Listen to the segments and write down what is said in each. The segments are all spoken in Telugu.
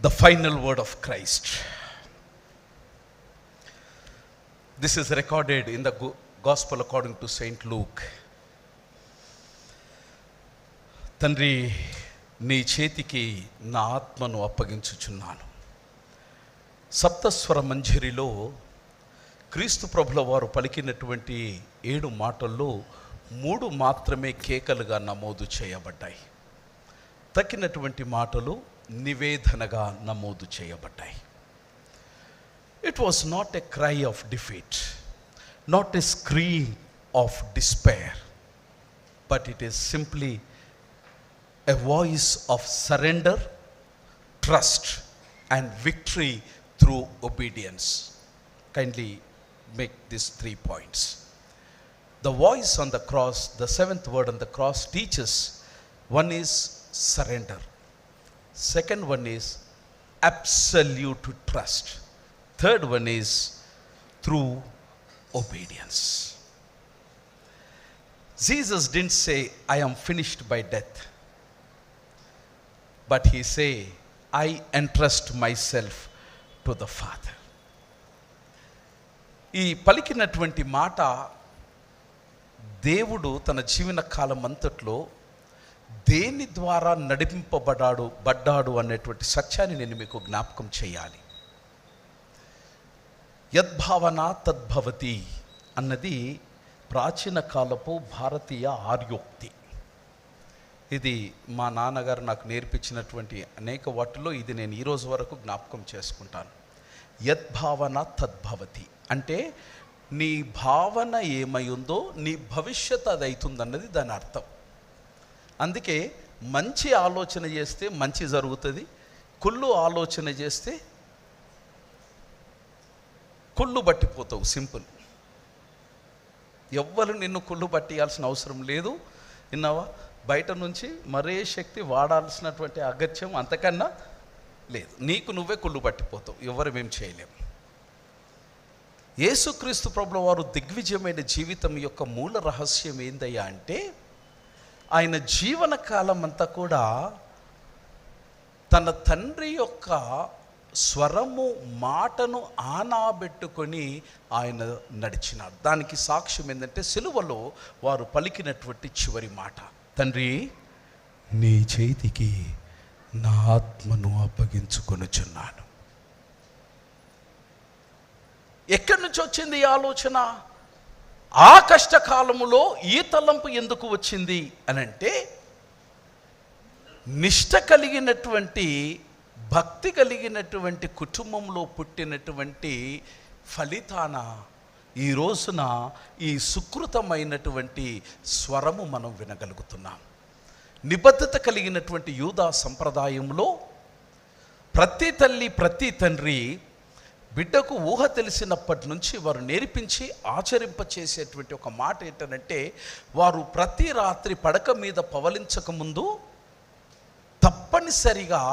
the final word of Christ. This is recorded in the Gospel according to Saint Luke. తండ్రి, నీ చేతికి నా ఆత్మను అప్పగించుచున్నాను. సప్తస్వర మంజరిలో క్రీస్తు ప్రభుల వారు పలికినటువంటి 7 మాటల్లో 3 మాత్రమే కేకలుగా నమోదు చేయబడ్డాయి. తక్కినటువంటి మాటలు నివేదనగా నమోదు చేయబడ్డాయి. It was not a cry of defeat, not a scream of despair, but it is simply a voice of surrender, trust and victory through obedience. Kindly make these 3 points. The voice on the cross, the 7th word on the cross teaches, one is surrender. Second one is absolute trust. Third one is through obedience. Jesus didn't say, I am finished by death. But he say, I entrust myself to the Father. ఈ పలికినటువంటి మాట దేవుడు తన జీవన కాలం అంతట్లో దేని ద్వారా నడిపింపబడ్డాడు అనేటువంటి సత్యాన్ని నేను మీకు జ్ఞాపకం చేయాలి. యద్భావన తద్భవతి అన్నది ప్రాచీన కాలపు భారతీయ ఆర్యోక్తి. ఇది మా నాన్నగారు నాకు నేర్పించినటువంటి అనేక వాటిలో ఇది నేను ఈరోజు వరకు జ్ఞాపకం చేసుకుంటాను. యద్భావన తద్భవతి అంటే నీ భావన ఏమై ఉందో నీ భవిష్యత్తు అది అవుతుందన్నది దాని అర్థం. అందుకే మంచి ఆలోచన చేస్తే మంచి జరుగుతుంది, కుళ్ళు ఆలోచన చేస్తే కుళ్ళు పట్టిపోతావు. సింపుల్. ఎవ్వరు నిన్ను కుళ్ళు పట్టియాల్సిన అవసరం లేదు. విన్నావా? బయట నుంచి మరే శక్తి వాడాల్సినటువంటి అగత్యం అంతకన్నా లేదు. నీకు నువ్వే కుళ్ళు పట్టిపోతావు. ఎవరు మేము చేయలేము. యేసుక్రీస్తు ప్రభుల వారు దిగ్విజయమైన జీవితం యొక్క మూల రహస్యం ఏందయ్యా అంటే, ఆయన జీవన కాలం అంతా కూడా తన తండ్రి యొక్క స్వరము మాటను ఆనాబెట్టుకొని ఆయన నడిచినాడు. దానికి సాక్ష్యం ఏంటంటే సిలువలో వారు పలికినటువంటి చివరి మాట, తండ్రి నీ చేతికి నా ఆత్మను అప్పగించుకొనుచున్నాను. ఎక్కడి నుంచి వచ్చింది ఈ ఆలోచన? ఆ కష్టకాలములో ఈ తలంపు ఎందుకు వచ్చింది అని అంటే, నిష్ట కలిగినటువంటి భక్తి కలిగినటువంటి కుటుంబంలో పుట్టినటువంటి ఫలితాన ఈ రోజున ఈ సుకృతమైనటువంటి స్వరము మనం వినగలుగుతున్నాం. నిబద్ధత కలిగినటువంటి యూదా సంప్రదాయంలో ప్రతి తల్లి ప్రతి తండ్రి బిడ్డకు ఊహ తెలిసినప్పటి నుంచి వారు నేర్పించి ఆచరింప చేసేటువంటి ఒక మాట ఏంటంటే, వారు ప్రతి రాత్రి పడక మీద పవలించకముందు తప్పనిసరిగా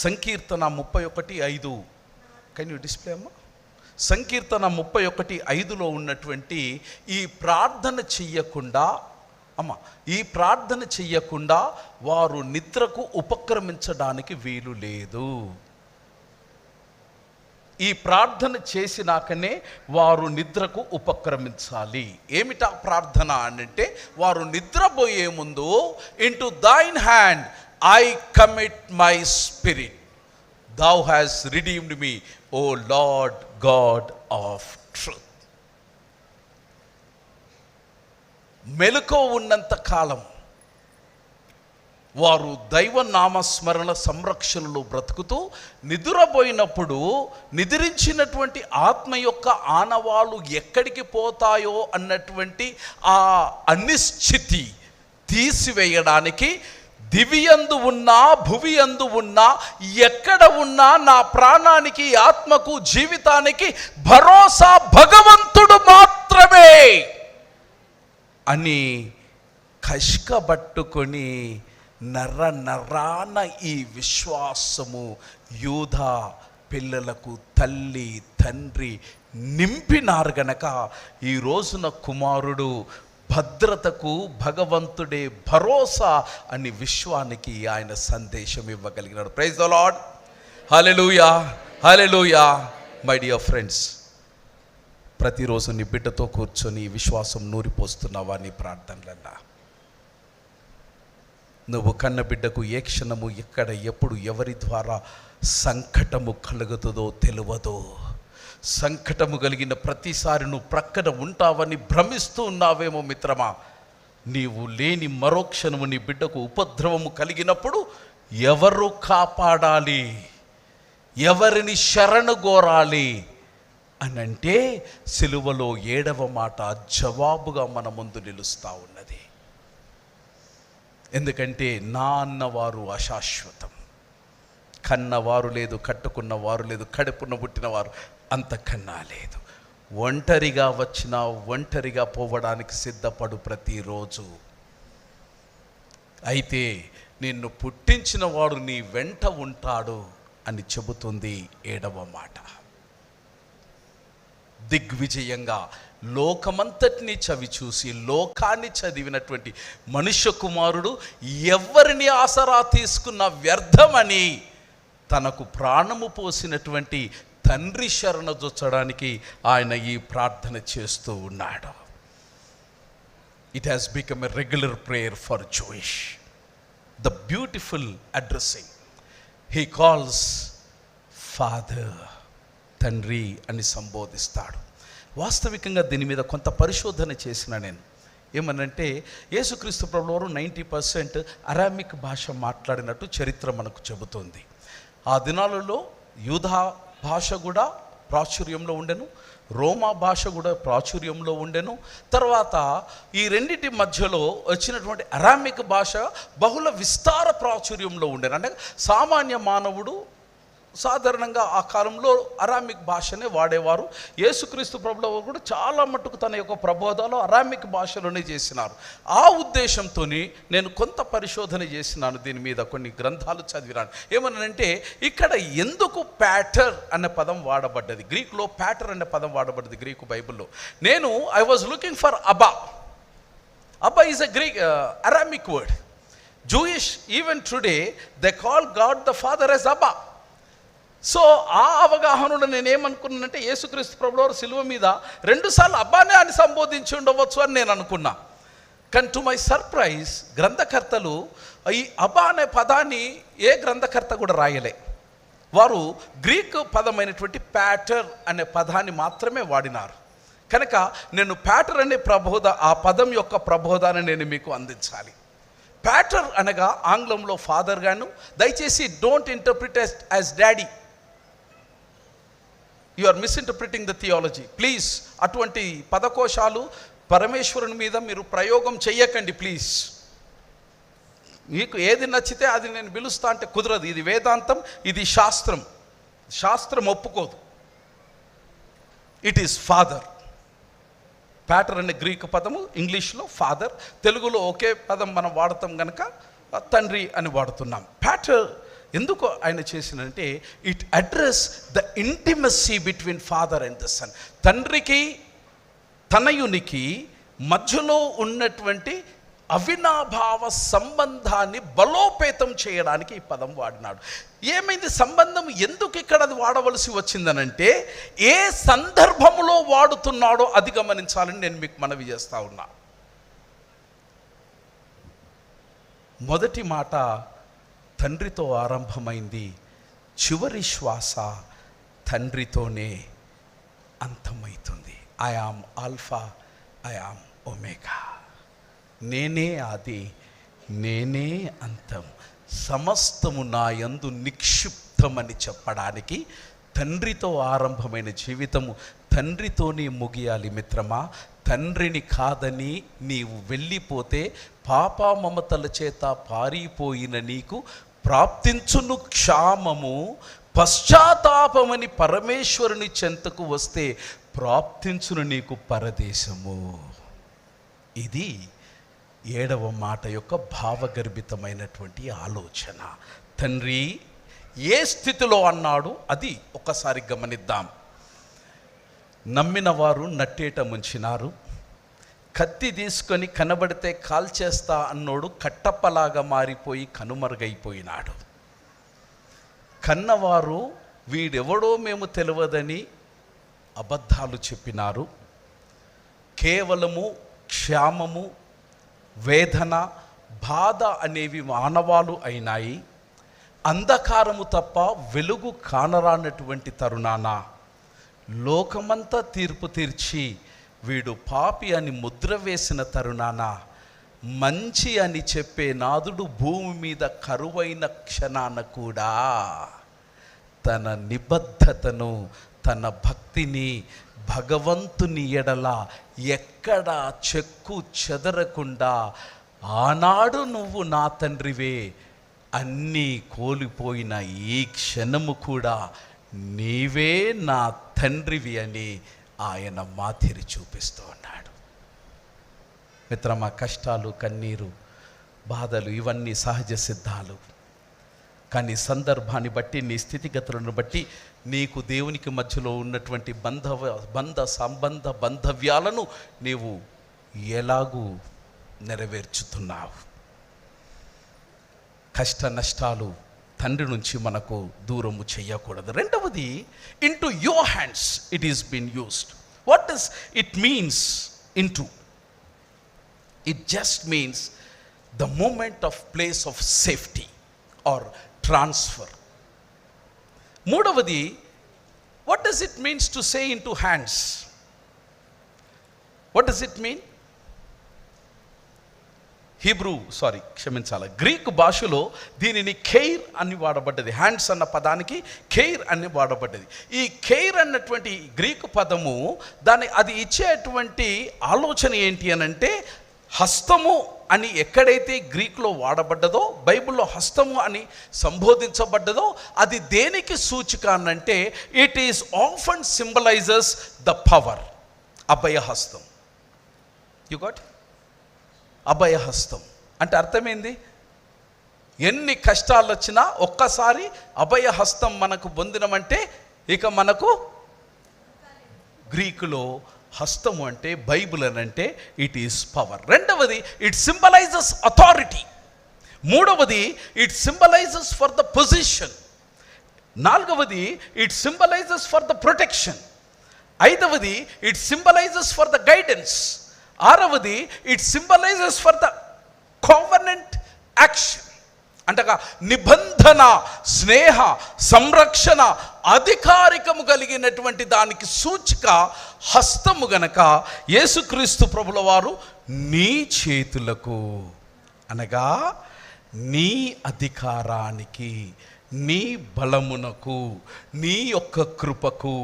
సంకీర్తన 31:5 కెన్ యూ డిస్ప్లే అమ్మా? సంకీర్తన 31:5లో ఉన్నటువంటి ఈ ప్రార్థన చెయ్యకుండా వారు నిద్రకు ఉపక్రమించడానికి వీలు లేదు. ఈ ప్రార్థన చేసినాకనే వారు నిద్రకు ఉపక్రమించాలి. ఏమిటా ప్రార్థన అంటే, వారు నిద్రపోయే ముందు into thine hand I commit my spirit, thou hast redeemed me, O Lord God of truth. మెలకువ ఉన్నంత కాలం వారు దైవ నామస్మరణ సంరక్షణలో బ్రతుకుతూ, నిద్రపోయినప్పుడు నిద్రించినటువంటి ఆత్మ యొక్క ఆనవాళ్ళు ఎక్కడికి పోతాయో అన్నటువంటి ఆ అనిశ్చితి తీసివేయడానికి దివియందు ఉన్నా భువియందు ఉన్నా ఎక్కడ ఉన్నా నా ప్రాణానికి ఆత్మకు జీవితానికి భరోసా భగవంతుడు మాత్రమే అని కష్కబట్టుకొని నరాన ఈ విశ్వాసము యూదా పిల్లలకు తల్లి తండ్రి నింపినారు గనక ఈ రోజున కుమారుడు భద్రతకు భగవంతుడే భరోసా అని విశ్వానికి ఆయన సందేశం ఇవ్వగలిగినాడు. Praise the lord. Hallelujah, hallelujah. My dear friends, ప్రతిరోజు నీ బిడ్డతో కూర్చొని విశ్వాసం నూరిపోస్తున్నావా నీ ప్రార్థనలన్నా? నువ్వు కన్న బిడ్డకు ఏ క్షణము ఎక్కడ ఎప్పుడు ఎవరి ద్వారా సంకటము కలుగుతుందో తెలియదు. సంకటము కలిగిన ప్రతిసారి నువ్వు ప్రక్కన ఉంటావని భ్రమిస్తూ ఉన్నావేమో మిత్రమా. నీవు లేని మరో క్షణము నీ బిడ్డకు ఉపద్రవము కలిగినప్పుడు ఎవరు కాపాడాలి, ఎవరిని శరణుగోరాలి అని అంటే సిలువలో 7వ మాట జవాబుగా మన ముందు నిలుస్తూ ఉన్నది. ఎందుకంటే నా అన్నవారు అశాశ్వతం. కన్నవారు లేదు, కట్టుకున్నవారు లేదు, కడుపున పుట్టినవారు అంతకన్నా లేదు. ఒంటరిగా వచ్చినా ఒంటరిగా పోవడానికి సిద్ధపడు ప్రతిరోజు. అయితే నిన్ను పుట్టించిన వాడు నీ వెంట ఉంటాడు అని చెబుతుంది 7వ మాట. దిగ్విజయంగా లోకమంతటిని చవి చూసి లోకాన్ని చదివినటువంటి మనుష్య కుమారుడు ఎవరిని ఆసరా తీసుకున్న వ్యర్థమని తనకు ప్రాణము పోసినటువంటి తండ్రి శరణజొచ్చడానికి ఆయన ఈ ప్రార్థన చేస్తూ ఉన్నాడు. It has become a regular prayer for జోయిష్. The beautiful addressing. He calls father, తండ్రి అని సంబోధిస్తాడు. వాస్తవికంగా దీని మీద కొంత పరిశోధన చేసిన నేను. ఏమనంటే యేసుక్రీస్తు ప్రభువారు 90% అరామిక్ భాష మాట్లాడినట్టు చరిత్ర మనకు చెబుతోంది. ఆ దినాలలో యూదా భాష కూడా ప్రాచుర్యంలో ఉండెను, రోమా భాష కూడా ప్రాచుర్యంలో ఉండెను. తర్వాత ఈ రెండింటి మధ్యలో వచ్చినటువంటి అరామిక్ భాష బహుళ విస్తార ప్రాచుర్యంలో ఉండెను. అంటే సామాన్య మానవుడు సాధారణంగా ఆ కాలంలో అరామిక్ భాషనే వాడేవారు. యేసుక్రీస్తు ప్రభువు కూడా చాలా మట్టుకు తన యొక్క ప్రబోధాలు అరామిక్ భాషలోనే చేసినారు. ఆ ఉద్దేశంతో నేను కొంత పరిశోధన చేసినాను, దీని మీద కొన్ని గ్రంథాలు చదివినాను. ఏమనంటే ఇక్కడ ఎందుకు ప్యాటర్ అనే పదం వాడబడ్డది, గ్రీకులో ప్యాటర్ అనే పదం వాడబడ్డది గ్రీకు బైబిల్లో. నేను ఐ వాజ్ లుకింగ్ ఫర్ అబా. అబా is a Greek Aramaic word. Jewish even today they call God the father as అబా. సో ఆ అవగాహనలో నేనేమనుకున్నానంటే యేసుక్రీస్తు ప్రభువారు సిలువ మీద 2 సార్లు అబ్బానే అని సంబోధించి ఉండవచ్చు అని నేను అనుకున్నా. కానీ టు మై సర్ప్రైజ్ గ్రంథకర్తలు ఈ అబ్బా అనే పదాన్ని ఏ గ్రంథకర్త కూడా రాయలే. వారు గ్రీక్ పదమైనటువంటి ప్యాటర్ అనే పదాన్ని మాత్రమే వాడినారు. కనుక నేను ప్యాటర్ అనే ఆ పదం యొక్క ప్రబోధాన్ని నేను మీకు అందించాలి. ప్యాటర్ అనగా ఆంగ్లంలో ఫాదర్ గాను. దయచేసి don't interpret as daddy. You are misinterpreting the theology. Please అటువంటి పదకోశాలు పరమేశ్వరుని మీద మీరు ప్రయోగం చెయ్యకండి ప్లీజ్. మీకు ఏది నచ్చితే అది నేను పిలుస్తా అంటే కుదరదు. ఇది వేదాంతం, ఇది శాస్త్రం. శాస్త్రం ఒప్పుకోదు. It is father. ప్యాటర్ అనే గ్రీక్ పదము, ఇంగ్లీష్లో ఫాదర్, తెలుగులో ఒకే పదం మనం వాడతాం కనుక తండ్రి అని వాడుతున్నాం. ప్యాటర్ ఎందుకు ఆయన చేసినంటే it address the intimacy between father and the son. తండ్రికి తనయునికి మధ్యలో ఉన్నటువంటి అవినాభావ సంబంధాన్ని బలోపేతం చేయడానికి ఈ పదం వాడినాడు. ఏమైంది సంబంధం, ఎందుకు ఇక్కడ అది వాడవలసి వచ్చిందనంటే ఏ సందర్భంలో వాడుతున్నాడో అది గమనించాలని నేను మీకు మనవి చేస్తా ఉన్నా. మొదటి మాట తండ్రితో ఆరంభమైంది, చివరి శ్వాస తండ్రితోనే అంతమవుతుంది. I am alpha, I am omega. నేనే ఆది, నేనే అంతం, సమస్తము నా యందు నిక్షిప్తమని చెప్పడానికి తండ్రితో ఆరంభమైన జీవితము తండ్రితోనే ముగియాలి మిత్రమా. తండ్రిని కాదని నీవు వెళ్ళిపోతే పాప మమతల చేత పారిపోయిన నీకు ప్రాప్తించును క్షామము, పశ్చాత్తాపమని పరమేశ్వరుని చెంతకు వస్తే ప్రాప్తించును నీకు పరదేశము. ఇది 7వ మాట యొక్క భావగర్భితమైనటువంటి ఆలోచన. తండ్రి ఏ స్థితిలో అన్నాడు అది ఒకసారి గమనిద్దాం. నమ్మిన వారు నట్టేట ముంచినారు, కత్తి తీసుకొని కనబడితే కాల్చేస్తా అన్నోడు కట్టప్పలాగా మారిపోయి కనుమరుగైపోయినాడు. కన్నవారు వీడెవడో మేము తెలియదని అబద్ధాలు చెప్పినారు. కేవలము క్షామము, వేదన, బాధ అనేవి మానవాలు అయినాయి. అంధకారము తప్ప వెలుగు కానరానటువంటి తరుణాన లోకమంతా తీర్పు తీర్చి వీడు పాపి అని ముద్ర వేసిన తరుణాన మంచి అని చెప్పే నాదుడు భూమి మీద కరువైన క్షణాన కూడా తన నిబద్ధతను, తన భక్తిని భగవంతుని ఎడల ఎక్కడ చెక్కు చెదరకుండా, ఆనాడు నువ్వు నా తండ్రివే, అన్నీ కోల్పోయిన ఈ క్షణము కూడా నీవే నా తండ్రివి అని ఆయన మాదిరి చూపిస్తూ ఉన్నాడు. మిత్రమా, కష్టాలు, కన్నీరు, బాధలు ఇవన్నీ సహజ సిద్ధాలు. కానీ సందర్భాన్ని బట్టి, నీ స్థితిగతులను బట్టి నీకు దేవునికి మధ్యలో ఉన్నటువంటి సంబంధ బాంధవ్యాలను నీవు ఎలాగూ నెరవేర్చుతున్నావు. కష్ట నష్టాలు తండ్రి నుంచి మనకు దూరము చేయకూడదు. రెండవది, into your hands it is been used. What does it means into? It just means the moment of place of safety or transfer. మూడవది, what does it means to say into hands? What does it mean? Greek భాషలో దీనిని కెయిర్ అని వాడబడ్డది. హ్యాండ్స్ అన్న పదానికి కెయిర్ అని వాడబడ్డది. ఈ కెయిర్ అన్నటువంటి గ్రీకు పదము అది ఇచ్చేటువంటి ఆలోచన ఏంటి అనంటే, హస్తము అని ఎక్కడైతే గ్రీకులో వాడబడ్డదో, బైబిల్లో హస్తము అని సంబోధించబడ్డదో, అది దేనికి సూచిక అనంటే, it is often symbolizes the power. అభయహస్తం. You got? అభయహస్తం అంటే అర్థమైంది. ఎన్ని కష్టాలు వచ్చినా ఒక్కసారి అభయహస్తం మనకు పొందినమంటే ఇక మనకు గ్రీకులో హస్తము అంటే, బైబిల్ అని అంటే ఇట్ ఈస్ పవర్. రెండవది, ఇట్ సింబలైజెస్ అథారిటీ. మూడవది, it symbolizes for the position. నాలుగవది, it symbolizes for the protection. ఐదవది, it symbolizes for the guidance. ఆరవది, it symbolizes for the covenant action. అంటగా నిబంధన, స్నేహ, సంరక్షణ, అధికారికము కలిగినటువంటి దానికి సూచిక హస్తము గనక యేసుక్రీస్తు ప్రభుల వారు నీ చేతులకు అనగా నీ అధికారానికి, నీ బలమునకు, నీ యొక్క కృపకు,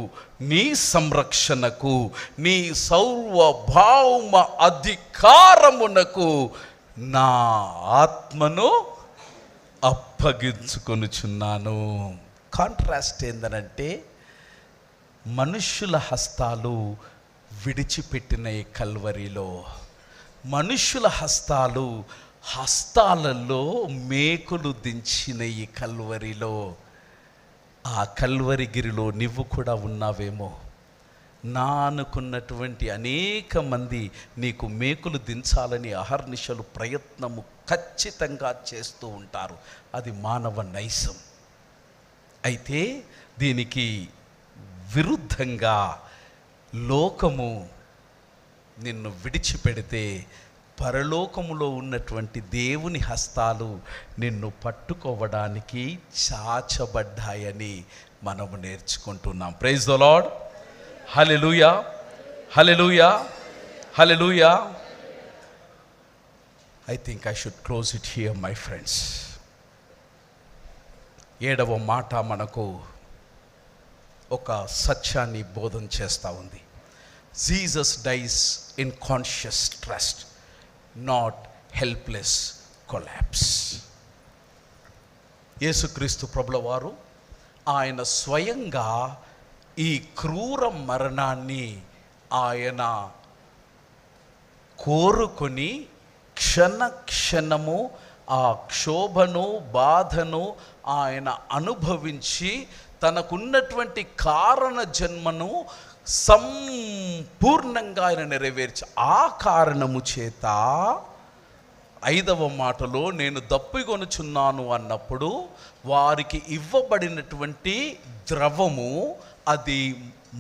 నీ సంరక్షణకు, నీ సర్వభౌమ అధికారమునకు నా ఆత్మను అప్పగించుకొనుచున్నాను. కాంట్రాస్ట్ ఏందనంటే, మనుష్యుల హస్తాలు విడిచిపెట్టిన ఈ కల్వరిలో, మనుష్యుల హస్తాలలో మేకులు దించిన ఈ కల్వరిలో, ఆ కల్వరి గిరిలో నువ్వు కూడా ఉన్నావేమో. నా అనుకున్నటువంటి అనేక మంది నీకు మేకులు దించాలని అహర్నిశలు ప్రయత్నము ఖచ్చితంగా చేస్తూ ఉంటారు. అది మానవ నైజం. అయితే దీనికి విరుద్ధంగా లోకము నిన్ను విడిచిపెడితే, పరలోకములో ఉన్నటువంటి దేవుని హస్తాలు నిన్ను పట్టుకోవడానికి చాచబడ్డాయని మనము నేర్చుకుంటున్నాం. Praise the lord. Hallelujah, hallelujah, hallelujah. I think I should close it here, my friends. 7వ మాట మనకు ఒక సత్యాన్ని బోధన చేస్తూ ఉంది. Jesus dice in conscious trust, not helpless collapse. యేసుక్రీస్తు ప్రభుల వారు ఆయన స్వయంగా ఈ క్రూర మరణాన్ని ఆయన కోరుకొని క్షణము ఆ క్షోభను, బాధను ఆయన అనుభవించి తనకున్నటువంటి కారణ జన్మను సంపూర్ణంగా ఆయన నెరవేర్చి, ఆ కారణము చేత 5వ మాటలో నేను దప్పిగొనుచున్నాను అన్నప్పుడు వారికి ఇవ్వబడినటువంటి ద్రవము అది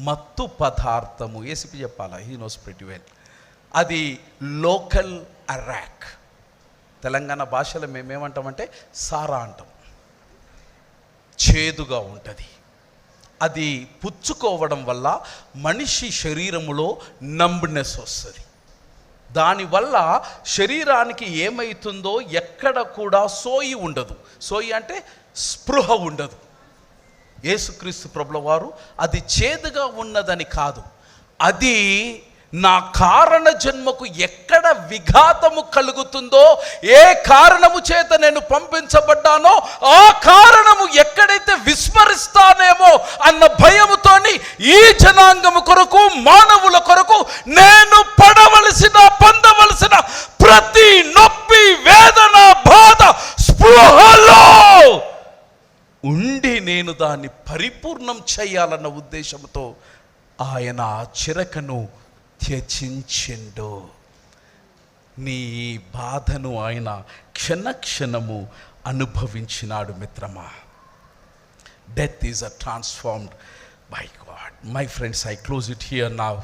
మత్తు పదార్థము. ఏసిపి చెప్పాలా, హీ నోస్ ప్రిటీ వెల్. అది లోకల్ అరాక్. తెలంగాణ భాషలో మేమేమంటామంటే సారా అంటాం. చేదుగా ఉంటుంది. అది పుచ్చుకోవడం వల్ల మనిషి శరీరములో నంబ్నెస్ వస్తుంది. దానివల్ల శరీరానికి ఏమవుతుందో ఎక్కడ కూడా సోయి ఉండదు. సోయి అంటే స్పృహ ఉండదు. యేసుక్రీస్తు ప్రభుల వారు అది చేదుగా ఉన్నదని కాదు, అది నా కారణ జన్మకు ఎక్కడ విఘాతము కలుగుతుందో, ఏ కారణము చేత నేను పంపించబడ్డానో ఆ కారణము ఎక్కడైతే విస్మరిస్తానేమో అన్న భయముతోని ఈ జనాంగము కొరకు, మానవుల కొరకు నేను పొందవలసిన ప్రతి నొప్పి, వేదన, బాధ, స్పృహలో ఉండి నేను దాన్ని పరిపూర్ణం చేయాలన్న ఉద్దేశంతో ఆయన ఆ చిరకను త్యజించెండు. నీ బాధను ఆయన క్షణక్షణము అనుభవించినాడు మిత్రమా. Death is a transformed by God. My friends, I close it here now.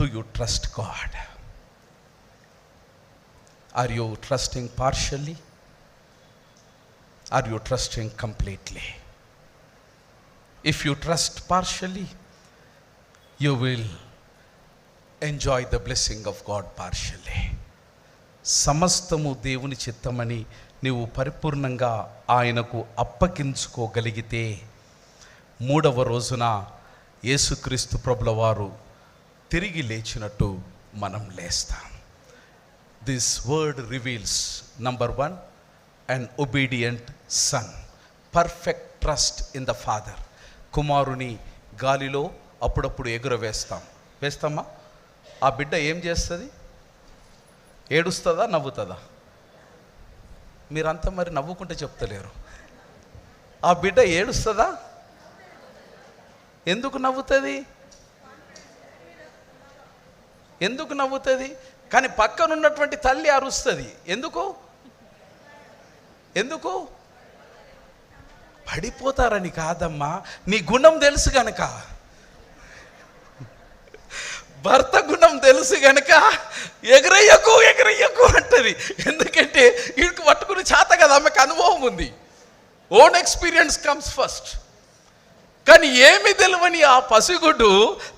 Do you trust God? Are you trusting partially? Are you trusting completely? If you trust partially, you will enjoy the blessing of God partially. సమస్తము దేవుని చిత్తమని నీవు పరిపూర్ణంగా ఆయనకు అప్పగించుకోగలిగితే 3వ రోజున యేసుక్రీస్తు ప్రభుల వారు తిరిగి లేచినట్టు మనం లేస్తాం. This word reveals number 1, an obedient son, perfect trust in the father. కుమారుని గాలిలో అప్పుడప్పుడు వేస్తామా? ఆ బిడ్డ ఏం చేస్తుంది? ఏడుస్తుందా, నవ్వుతుందా? మీరంతా మరి నవ్వుకుంటే చెప్తలేరు. ఆ బిడ్డ ఏడుస్తుందా? ఎందుకు నవ్వుతుంది? ఎందుకు నవ్వుతుంది? కానీ పక్కనున్నటువంటి తల్లి అరుస్తుంది. ఎందుకు? పడిపోతారని కాదమ్మా, నీ గుణం తెలుసు గనక, భర్త గుణం తెలుసు గనక ఎగరయ్యకు అంటది. ఎందుకంటే వీడికి పట్టుకుని చేత కదా, ఆమెకు అనుభవం ఉంది. Own experience comes first. కానీ ఏమి తెలియని ఆ పసిగుడ్డు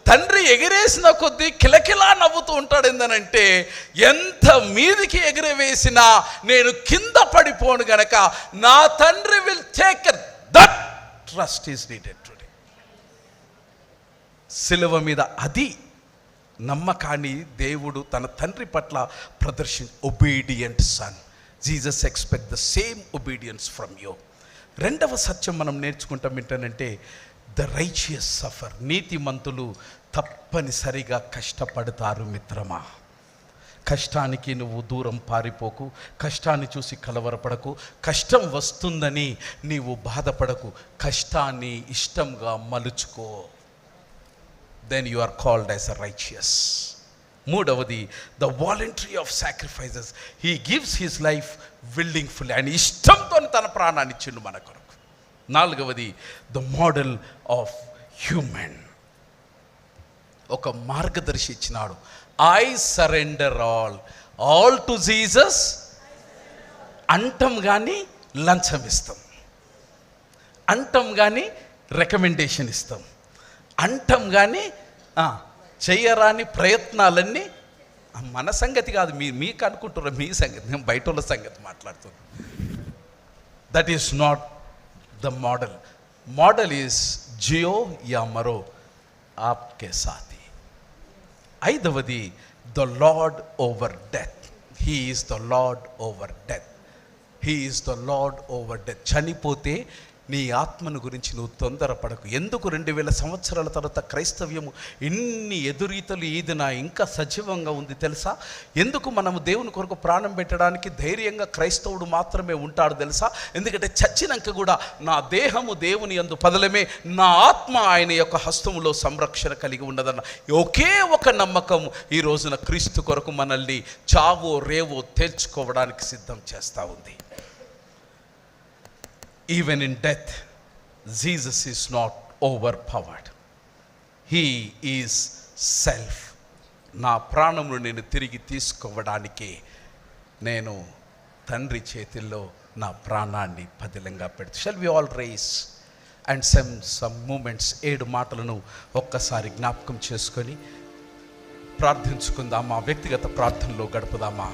తండ్రి ఎగిరేసిన కొద్దీ కిలకిలా నవ్వుతూ ఉంటాడు. ఏందనంటే, ఎంత మీదికి ఎగిరవేసినా నేను కింద పడిపోను గనక నా తండ్రి will take care. That trust is needed today. సిలువ మీద అది నమ్మకాన్ని దేవుడు తన తండ్రి పట్ల obedient son. Jesus expect the same obedience from you. 2వ సత్యం మనం నేర్చుకుంటాం ఏంటంటే, ద రైచియస్ సఫర్. నీతిమంతులు తప్పనిసరిగా కష్టపడతారు మిత్రమా. కష్టానికి నువ్వు దూరం పారిపోకు. కష్టాన్ని చూసి కలవరపడకు. కష్టం వస్తుందని నీవు బాధపడకు. కష్టాన్ని ఇష్టంగా మలుచుకో. then you are called as a righteous. 3వది, the voluntary of sacrifices. He gives his life willingly. ఆయన ఇష్టంతో తన ప్రాణాన్ని ఇచ్చిండు మన కొరకు. 4వది, the model of human. ఒక మార్గదర్శి ఇచ్చినాడు. I surrender all to Jesus అంటాం కానీ లంచం ఇస్తాం, అంటాం కానీ రికమెండేషన్ ఇస్తాం, అంటాం కానీ చెయ్యరాని ప్రయత్నాలన్నీ మన సంగతి కాదు. మీకు అనుకుంటున్నారు మీ సంగతి, మేము బయట వాళ్ళ సంగతి మాట్లాడుతున్నాం. That is not the model. Model is జియో యా మరో ఆప్కే సాథీ. 5వది, the lord over death. He is the lord over death. He is the lord over death. చనిపోతే నీ ఆత్మను గురించి నువ్వు తొందరపడకు. ఎందుకు 2000 సంవత్సరాల తర్వాత క్రైస్తవ్యము ఇన్ని ఎదురీతలు ఈదిన ఇంకా సజీవంగా ఉంది తెలుసా? ఎందుకు మనము దేవుని కొరకు ప్రాణం పెట్టడానికి ధైర్యంగా క్రైస్తవుడు మాత్రమే ఉంటాడు తెలుసా? ఎందుకంటే చచ్చినాక కూడా నా దేహము దేవుని యందు పదలమే, నా ఆత్మ ఆయన యొక్క హస్తములో సంరక్షణ కలిగి ఉన్నదన్న ఒకే ఒక నమ్మకం ఈ రోజున క్రీస్తు కొరకు మనల్ని చావో రేవో తేల్చుకోవడానికి సిద్ధం చేస్తూ ఉంది. Even in death, Jesus is not overpowered. He is self. నా ప్రాణమును నేను తిరిగి తీసుకోవడానికి నేను తండ్రి చేతిలో నా ప్రాణాన్ని పదిలంగా పెడుతూ. Shall we all raise and some moments 7 మాటలను ఒక్కసారి జ్ఞాపకం చేసుకొని ప్రార్థించుకుందామా? వ్యక్తిగత ప్రార్థనలో గడుపుదామా?